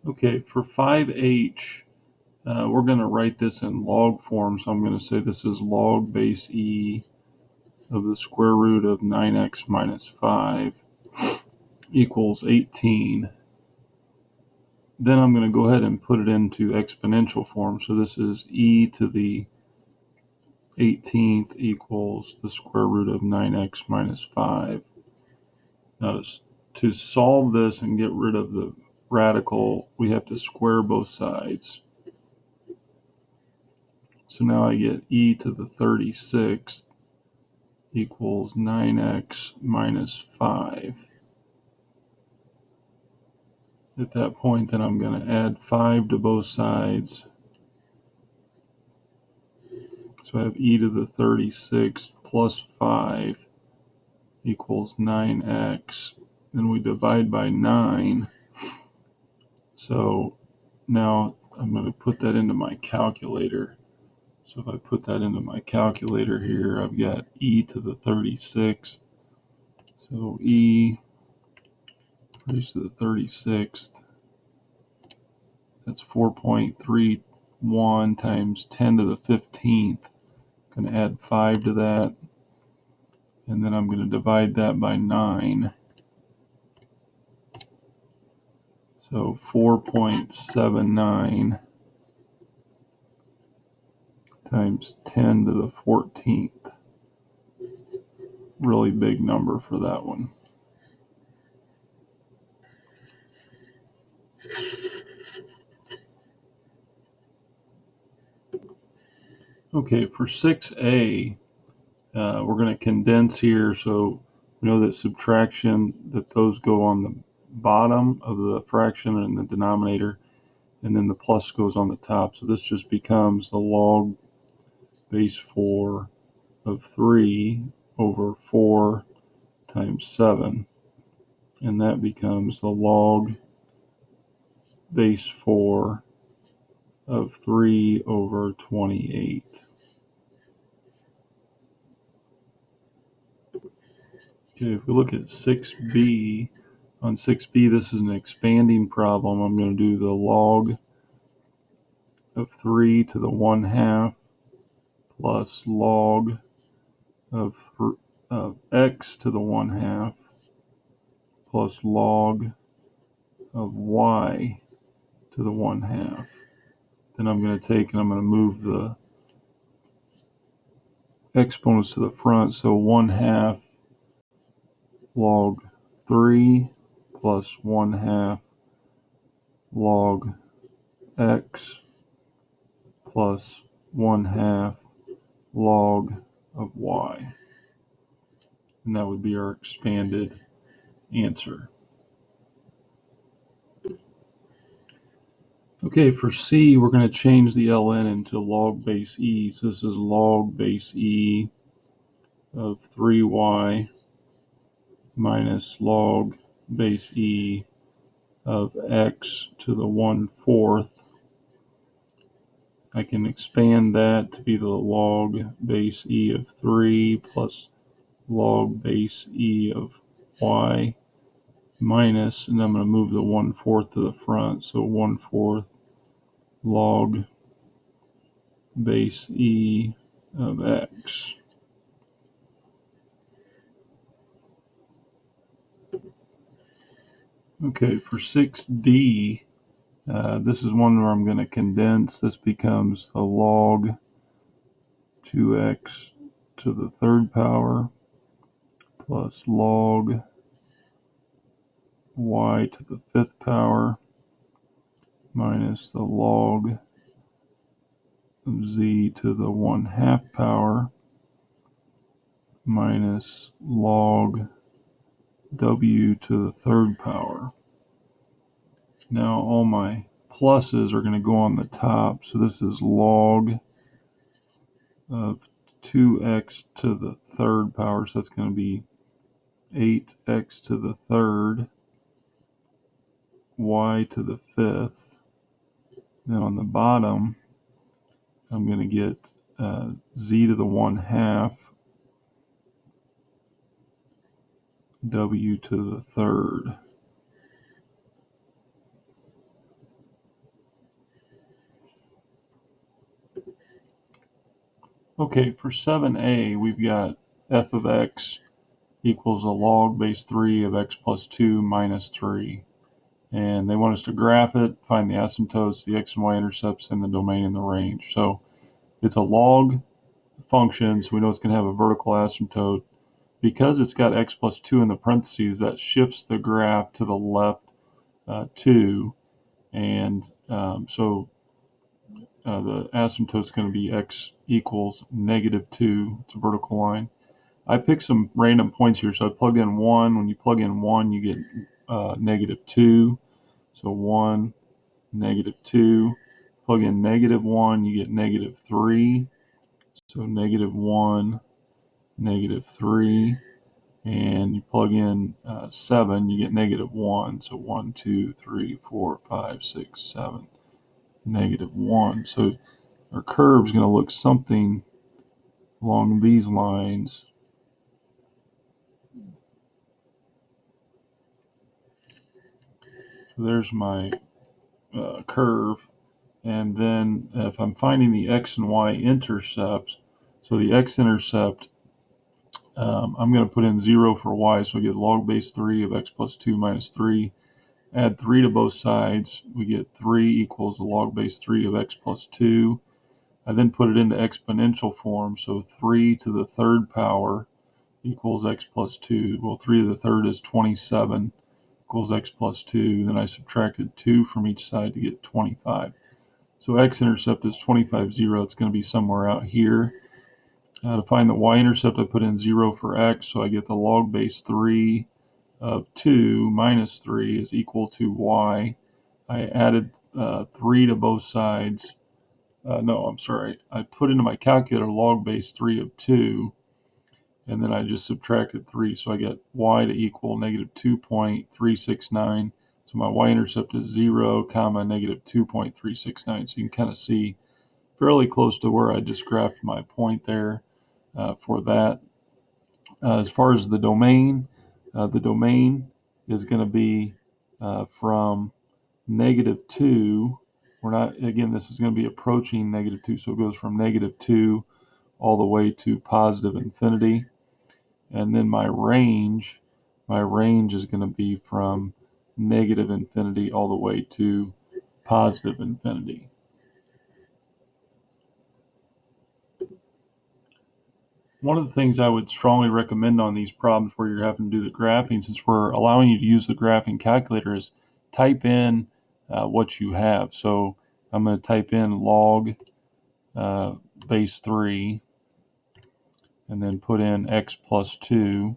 Okay, for 5h, we're going to write this in log form. So I'm going to say this is log base e of the square root of 9x minus 5 equals 18. Then I'm going to go ahead and put it into exponential form. So this is e to the 18th equals the square root of 9x minus 5. Now to solve this and get rid of the radical, we have to square both sides. So now I get e to the 36th equals 9x minus 5. At that point, then I'm going to add 5 to both sides. So I have e to the 36th plus 5 equals 9x. Then we divide by 9. So now I'm going to put that into my calculator. So if I put that into my calculator here, I've got e to the 36th. So e raised to the 36th. That's 4.31 times 10 to the 15th. I'm going to add 5 to that. And then I'm going to divide that by 9. So 4.79 times 10 to the 14th. Really big number for that one. Okay, for 6a, we're going to condense here. So we know that subtraction, that those go on the bottom of the fraction in the denominator, and then the plus goes on the top. So this just becomes the log base 4 of 3 over 4 times 7. And that becomes the log base 4 of 3 over 28. Okay, if we look at 6b, on 6b, this is an expanding problem. I'm going to do the log of 3 to the 1/2 plus log of x to the 1/2 plus log of y to the 1/2. Then I'm going to take and I'm going to move the exponents to the front. So 1/2 log 3 plus 1/2 log x plus 1/2 log of y. And that would be our expanded answer. Okay, for C, we're going to change the ln into log base e. So this is log base e of 3y minus log base e of x to the 1/4. I can expand that to be the log base e of 3 plus log base e of y minus, and I'm going to move the 1/4 to the front. So 1/4 log base e of x. Okay, for 6d, this is one where I'm going to condense. This becomes a log 2x to the 3rd power plus log y to the 5th power minus the log of z to the 1/2 power minus log w to the 3rd power. Now all my pluses are going to go on the top, so this is log of 2x to the 3rd power, so that's going to be 8x to the 3rd, y to the 5th. Now on the bottom, I'm going to get z to the 1/2, w to the 3rd. Okay, for 7a, we've got f of x equals a log base 3 of x plus 2 minus 3. And they want us to graph it, find the asymptotes, the x and y intercepts, and the domain and the range. So it's a log function, so we know it's going to have a vertical asymptote. Because it's got x plus 2 in the parentheses, that shifts the graph to the left 2. And so the asymptote is going to be x equals -2. It's a vertical line. I picked some random points here, so I plugged in 1. When you plug in 1, you get -2. So 1, -2. Plug in -1, you get -3. So -1, -3. And you plug in 7, you get -1. So 1, 2, 3, 4, 5, 6, 7, -1. So our curve is going to look something along these lines. So there's my curve. And then if I'm finding the x and y intercepts, so the x-intercept, I'm going to put in 0 for y, so I get log base 3 of x plus 2 minus 3. Add 3 to both sides, we get 3 equals the log base 3 of x plus 2. I then put it into exponential form, so 3 to the third power equals x plus 2. Well, 3 to the third is 27 equals x plus 2. Then I subtracted 2 from each side to get 25. So x-intercept is 25, 0. It's going to be somewhere out here. To find the y-intercept, I put in 0 for x, so I get the log base 3 of 2 minus 3 is equal to y. I added 3 to both sides. No, I'm sorry. I put into my calculator log base 3 of 2, and then I just subtracted 3. So I get y to equal -2.369. So my y-intercept is 0, comma, -2.369. So you can kind of see fairly close to where I just graphed my point there for that. As far as the domain is going to be from -2. We're not, again, this is going to be approaching -2, so it goes from -2 all the way to positive infinity. And then my range is going to be from negative infinity all the way to positive infinity. One of the things I would strongly recommend on these problems where you're having to do the graphing, since we're allowing you to use the graphing calculator, is type in what you have. So I'm going to type in log base 3 and then put in x plus 2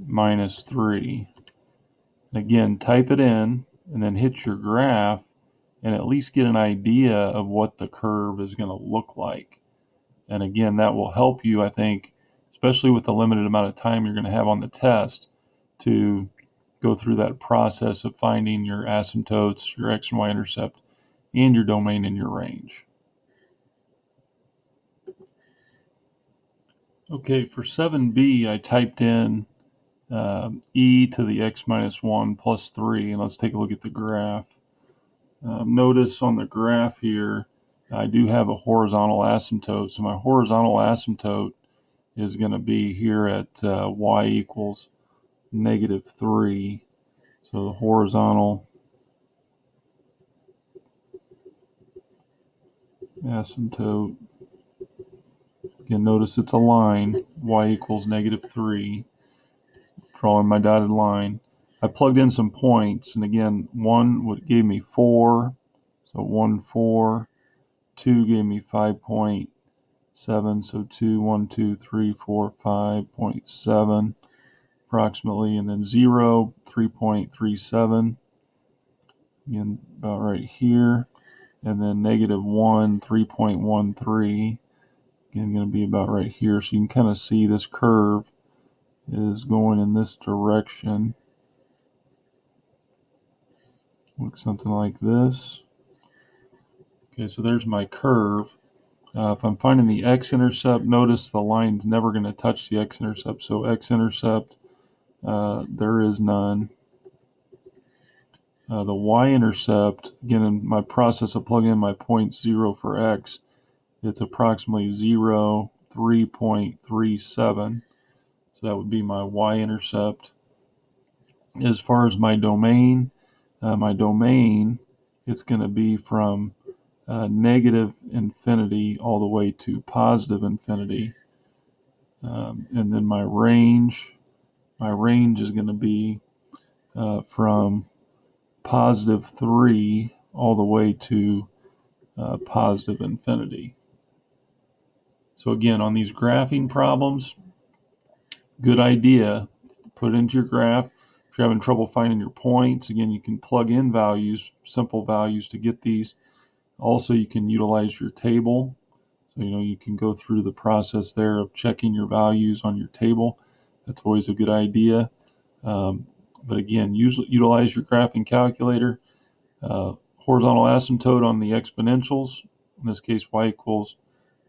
minus 3. And again, type it in and then hit your graph and at least get an idea of what the curve is going to look like. And again, that will help you, I think, especially with the limited amount of time you're going to have on the test, to go through that process of finding your asymptotes, your x and y intercept, and your domain and your range. Okay, for 7b, I typed in e to the x minus 1 plus 3, and let's take a look at the graph. Notice on the graph here, I do have a horizontal asymptote. So my horizontal asymptote is going to be here at y equals -3. So the horizontal asymptote, again, notice it's a line, y equals -3, drawing my dotted line. I plugged in some points, and again, 1 gave me 4, so 1, 4, 2 gave me 5.7, so 2, 1, 2, 3, 4, 5.7 approximately, and then 0, 3.37, again, about right here, and then -1, 3.13, again, going to be about right here. So you can kind of see this curve is going in this direction. Looks something like this. Okay, so there's my curve. If I'm finding the x-intercept, notice the line's never going to touch the x-intercept. So x-intercept, there is none. The y-intercept, again, in my process of plugging in my point 0 for x, it's approximately 3.37. So that would be my y-intercept. As far as my domain, it's going to be from negative infinity all the way to positive infinity. And then my range is going to be from positive 3 all the way to positive infinity. So again, on these graphing problems, good idea, put it into your graph. If you're having trouble finding your points, again, you can plug in values, simple values to get these. Also, you can utilize your table. So, you can go through the process there of checking your values on your table. That's always a good idea. But again, utilize your graphing calculator. Horizontal asymptote on the exponentials. In this case, y equals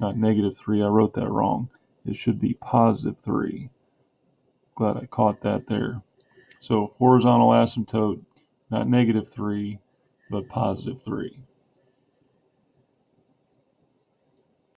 not negative 3. I wrote that wrong. It should be positive 3. Glad I caught that there. So horizontal asymptote, not negative 3, but positive 3.